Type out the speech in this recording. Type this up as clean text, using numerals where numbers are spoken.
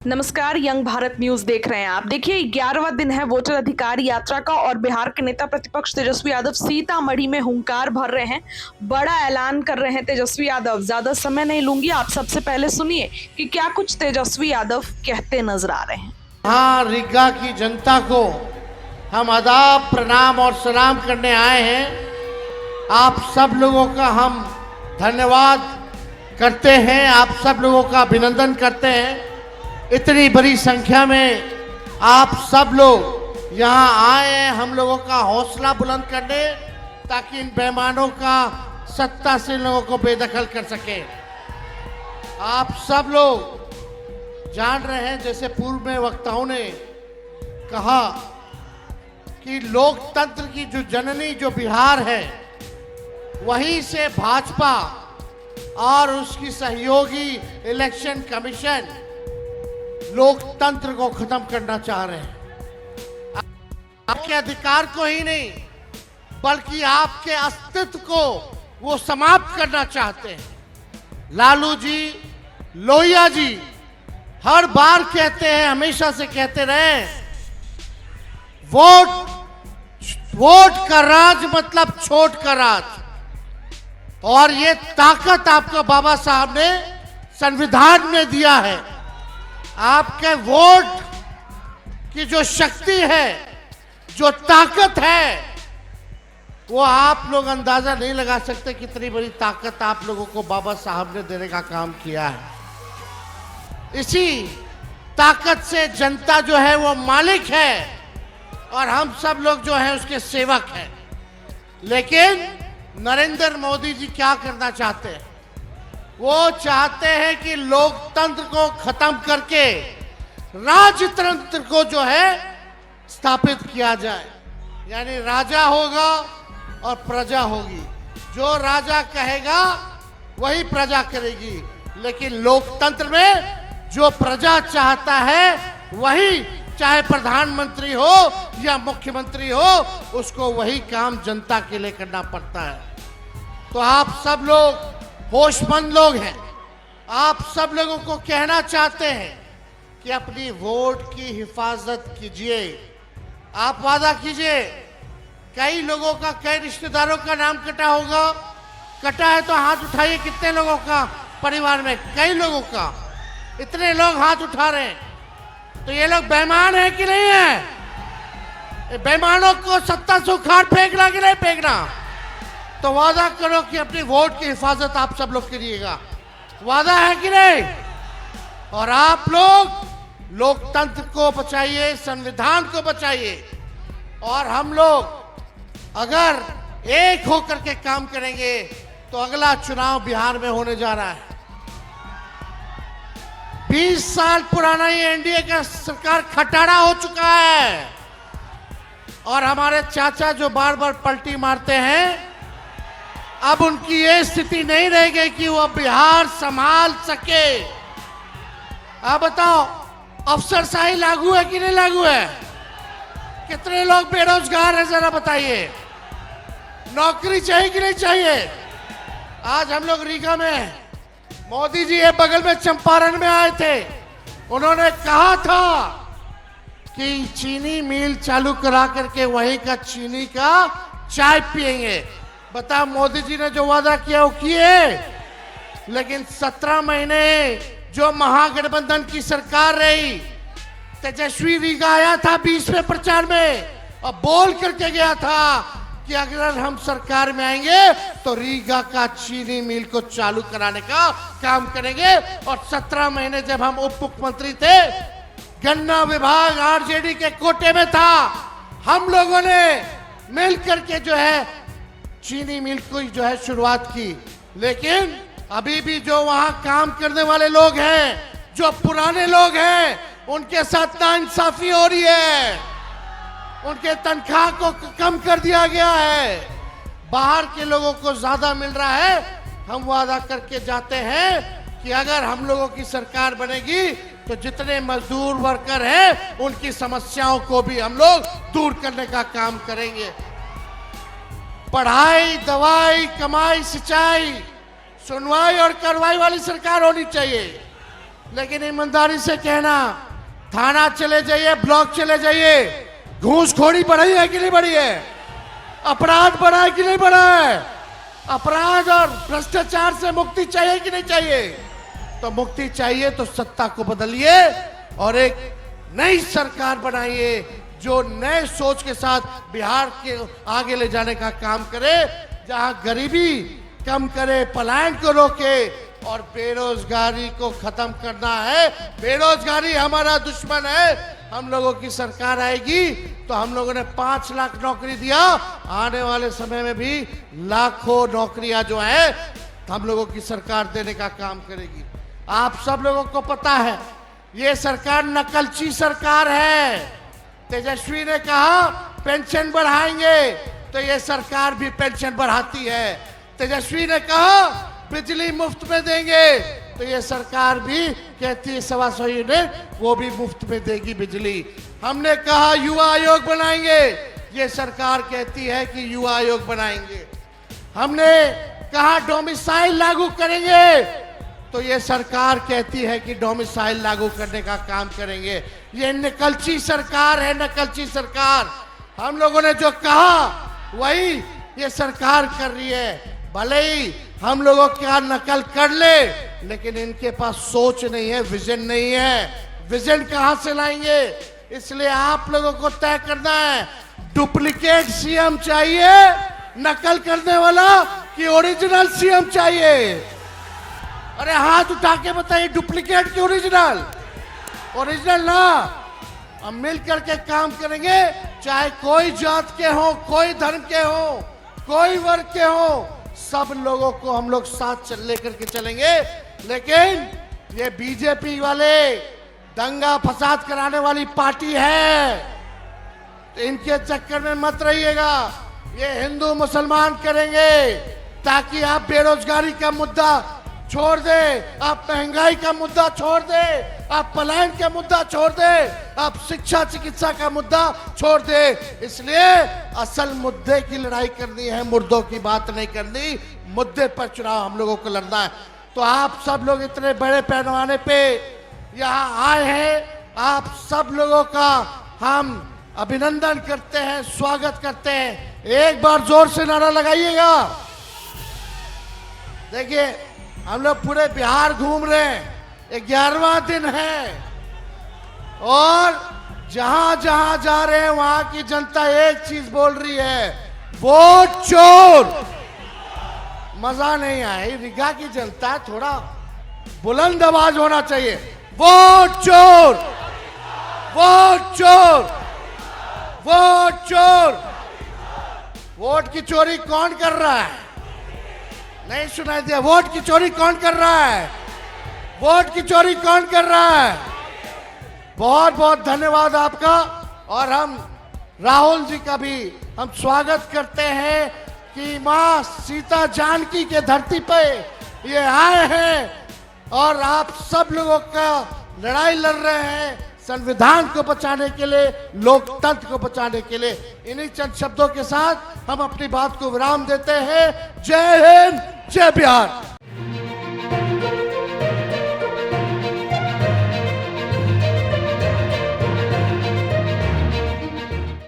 नमस्कार, young Bharat news देख रहे हैं आप। देखिए, 11वां दिन है वोटर अधिकार यात्रा का और बिहार के नेता प्रतिपक्ष तेजस्वी यादव सीतामढ़ी में हुंकार भर रहे हैं। बड़ा ऐलान कर रहे हैं तेजस्वी यादव। ज्यादा समय नहीं लूंगी, आप सबसे पहले सुनिए कि क्या कुछ तेजस्वी यादव कहते नजर आ रहे हैं। हाँ, रीगा की जनता को हम आदाब, प्रणाम और सलाम करने आए हैं। आप सब लोगों का हम धन्यवाद करते हैं, आप सब लोगों का अभिनंदन करते हैं। इतनी बड़ी संख्या में आप सब लोग यहाँ आए हैं हम लोगों का हौसला बुलंद करने, ताकि इन बेईमानों का सत्ता से लोगों को बेदखल कर सके। आप सब लोग जान रहे हैं, जैसे पूर्व में वक्ताओं ने कहा कि लोकतंत्र की जो जननी जो बिहार है, वहीं से भाजपा और उसकी सहयोगी इलेक्शन कमीशन लोकतंत्र को खत्म करना चाह रहे हैं। आपके अधिकार को ही नहीं, बल्कि आपके अस्तित्व को वो समाप्त करना चाहते हैं। लालू जी, लोहिया जी हर बार कहते हैं, हमेशा से कहते रहे, वोट का राज मतलब छोट का राज। और ये ताकत आपको बाबा साहब ने संविधान में दिया है। आपके वोट की जो शक्ति है, जो ताकत है, वो आप लोग अंदाजा नहीं लगा सकते कितनी बड़ी ताकत आप लोगों को बाबा साहब ने देने का काम किया है। इसी ताकत से जनता जो है वो मालिक है और हम सब लोग जो है उसके सेवक हैं। लेकिन नरेंद्र मोदी जी क्या करना चाहते हैं? वो चाहते हैं कि लोकतंत्र को खत्म करके राजतंत्र को जो है स्थापित किया जाए। यानी राजा होगा और प्रजा होगी। जो राजा कहेगा वही प्रजा करेगी। लेकिन लोकतंत्र में जो प्रजा चाहता है वही, चाहे प्रधानमंत्री हो या मुख्यमंत्री हो, उसको वही काम जनता के लिए करना पड़ता है। तो आप सब लोग होशमंद लोग हैं। आप सब लोगों को कहना चाहते हैं कि अपनी वोट की हिफाजत कीजिए। आप वादा कीजिए। कई लोगों का, कई रिश्तेदारों का नाम कटा होगा। कटा है तो हाथ उठाइए। कितने लोगों का परिवार में? कई लोगों का। इतने लोग हाथ उठा रहे हैं, तो ये लोग बेईमान है कि नहीं है? बेईमानों को सत्ता से उखाड़ फेंकना कि नहीं फेंकना? तो वादा करो कि अपनी वोट की हिफाजत आप सब लोग करिएगा। वादा है कि नहीं? और आप लोग लोकतंत्र को बचाइए, संविधान को बचाइए। और हम लोग अगर एक होकर के काम करेंगे तो अगला चुनाव बिहार में होने जा रहा है। 20 साल पुराना ये एनडीए का सरकार खटारा हो चुका है। और हमारे चाचा जो बार बार पलटी मारते हैं, अब उनकी ये स्थिति नहीं रह गई कि वो बिहार संभाल सके। आप बताओ, अफसरशाही लागू है कि नहीं लागू है? कितने लोग बेरोजगार हैं, जरा बताइए। नौकरी चाहिए कि नहीं चाहिए? आज हम लोग रीगा में, मोदी जी ये बगल में चंपारण में आए थे। उन्होंने कहा था कि चीनी मिल चालू करा करके वहीं का चीनी का चाय पिएंगे। बता, मोदी जी ने जो वादा किया वो किए। लेकिन 17 महीने जो महागठबंधन की सरकार रही, तेजस्वी रीगा आया था 20 में प्रचार में और बोल करके गया था कि अगर हम सरकार में आएंगे तो रीगा का चीनी मिल को चालू कराने का काम करेंगे। और 17 महीने जब हम उप मुख्यमंत्री थे, गन्ना विभाग आरजेडी के कोटे में था। हम लोगों ने मिल करके जो है चीनी मिल को जो है शुरुआत की। लेकिन अभी भी जो वहां काम करने वाले लोग हैं, जो पुराने लोग हैं, उनके साथ नाइंसाफी हो रही है। उनके तनख्वाह को कम कर दिया गया है। बाहर के लोगों को ज्यादा मिल रहा है। हम वादा करके जाते हैं कि अगर हम लोगों की सरकार बनेगी तो जितने मजदूर वर्कर हैं, उनकी समस्याओं को भी हम लोग दूर करने का काम करेंगे। पढ़ाई, दवाई, कमाई, सिंचाई, सुनवाई और कार्रवाई वाली सरकार होनी चाहिए। लेकिन ईमानदारी से कहना, थाना चले जाइए, ब्लॉक चले जाइए, घूसखोरी बढ़ी है कि नहीं बढ़ी है? अपराध बढ़ा है कि नहीं बढ़ा है? अपराध और भ्रष्टाचार से मुक्ति चाहिए कि नहीं चाहिए? तो मुक्ति चाहिए तो सत्ता को बदलिए और एक नई सरकार बनाइए जो नए सोच के साथ बिहार के आगे ले जाने का काम करे, जहां गरीबी कम करे, पलायन को रोके और बेरोजगारी को खत्म करना है। बेरोजगारी हमारा दुश्मन है। हम लोगों की सरकार आएगी तो हम लोगों ने 5 लाख नौकरी दिया, आने वाले समय में भी लाखों नौकरियां जो है हम लोगों की सरकार देने का काम करेगी। आप सब लोगों को पता है ये सरकार नकलची सरकार है। तेजस्वी ने कहा पेंशन बढ़ाएंगे तो ये सरकार भी पेंशन बढ़ाती है। तेजस्वी ने कहा बिजली मुफ्त में देंगे तो ये सरकार भी कहती है 125 यूनिट वो भी मुफ्त में देगी बिजली। हमने कहा युवा आयोग बनाएंगे, ये सरकार कहती है कि युवा आयोग बनाएंगे। हमने कहा डोमिसाइल लागू करेंगे तो ये सरकार कहती है कि डोमिसाइल लागू करने का काम करेंगे। ये नकलची सरकार है, नकलची सरकार। हम लोगों ने जो कहा वही ये सरकार कर रही है। भले ही हम लोगों क्या नकल कर ले, लेकिन इनके पास सोच नहीं है, विजन नहीं है। विजन कहां से लाएंगे? इसलिए आप लोगों को तय करना है, डुप्लीकेट सीएम चाहिए, नकल करने वाला, कि ओरिजिनल सीएम चाहिए? अरे हाथ उठा के बताइए, डुप्लीकेट की ओरिजिनल? ओरिजिनल ना। हम मिल करके काम करेंगे, चाहे कोई जात के हो, कोई धर्म के हो, कोई वर्ग के हो, सब लोगों को हम लोग साथ लेकर के चलेंगे। लेकिन ये बीजेपी वाले दंगा फसाद कराने वाली पार्टी है, तो इनके चक्कर में मत रहिएगा। ये हिंदू मुसलमान करेंगे ताकि आप बेरोजगारी का मुद्दा छोड़ दे, आप महंगाई का मुद्दा छोड़ दे, आप पलायन का मुद्दा छोड़ दे, आप शिक्षा चिकित्सा का मुद्दा छोड़ दे। इसलिए असल मुद्दे की लड़ाई करनी है, मुर्दों की बात नहीं करनी। मुद्दे पर चुनाव हम लोगों को लड़ना है। तो आप सब लोग इतने बड़े पैमाने पे यहाँ आए हैं, आप सब लोगों का हम अभिनंदन करते हैं, स्वागत करते हैं। एक बार जोर से नारा लगाइएगा। देखिए हम लोग पूरे बिहार घूम रहे हैं, 11वां दिन है और जहां जहां जा रहे हैं वहां की जनता एक चीज बोल रही है, वोट चोर। मजा नहीं आया, रीगा की जनता थोड़ा बुलंद आवाज होना चाहिए, वोट चोर, वोट चोर, वोट चोर। वोट की चोरी कौन कर रहा है? नहीं सुनाई दिया? वोट की चोरी कौन कर रहा है? वोट की चोरी कौन कर रहा है? बहुत बहुत धन्यवाद आपका। और हम राहुल जी का भी हम स्वागत करते हैं कि मां सीता जानकी के धरती पे ये आए हैं और आप सब लोगों का लड़ाई लड़ रहे हैं संविधान को बचाने के लिए, लोकतंत्र को बचाने के लिए। इन्हीं चंद शब्दों के साथ हम अपनी बात को विराम देते हैं। जय हिंद, जय बिहार।